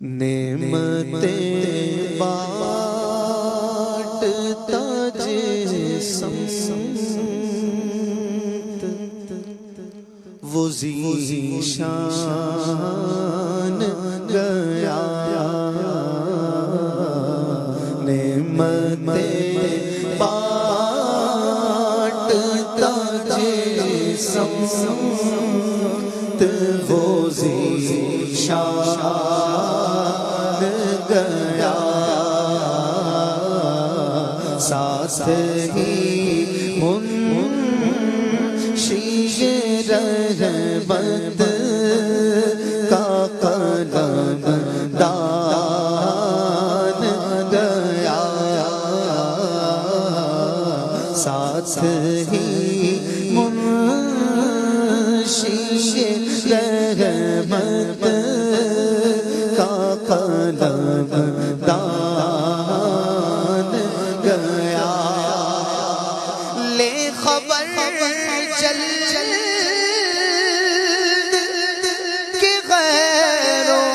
نعمتیں بانٹتا جسم وہ ذیشان گیا، نعمتیں بانٹتا جسم وہ ذیشان گیا، ساتھ ہی منشی رحمت کا قلم دان گیا، ساتھ ہی منشی رحمت کا قلم دان گیا، لے خبر چل کہ غیروں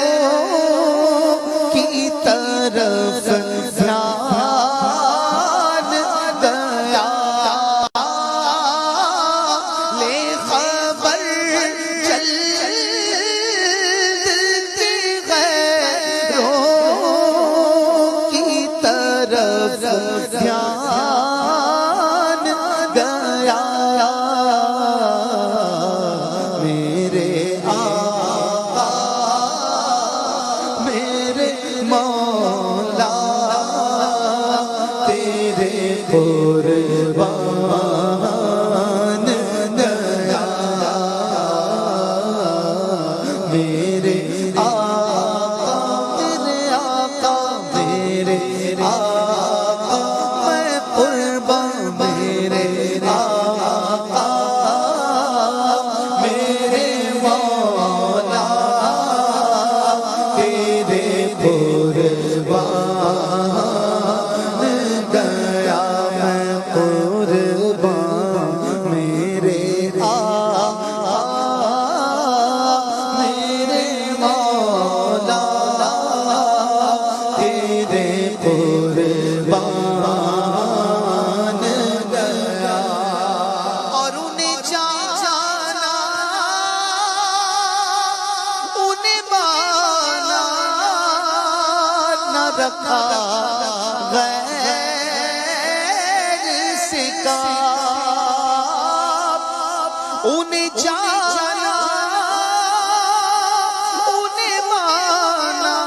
کی طرف دھیان گیا، لے خبر چل کہ غیروں کی طرف دھیان گیا، میرے آقا میرے مولا تیرے قربان گیا، میرے آقا میرے آقا میرے آقا میں قربان، میرے آقا میرے مولا تیرے قربان گیا، میں قربان، میرے آقا میرے مولا تیرے قربان گیا، اور انہیں جانا انہیں مانا نہ رکھا غیر سے کام، انہیں جانا انہیں مانا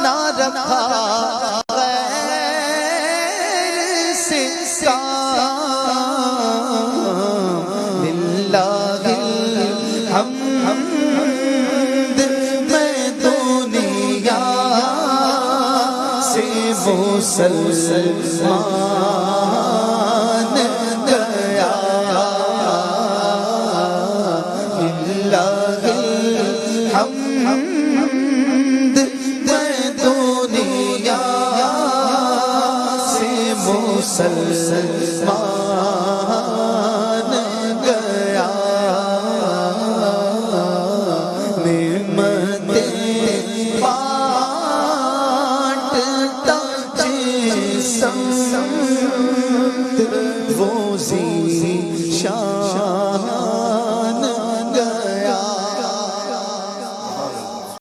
نہ رکھا غیر سے کام، للہ الحمد میں دنیا سے مسلمان گیا، للہ الحمد میں دنیا سے مسلمان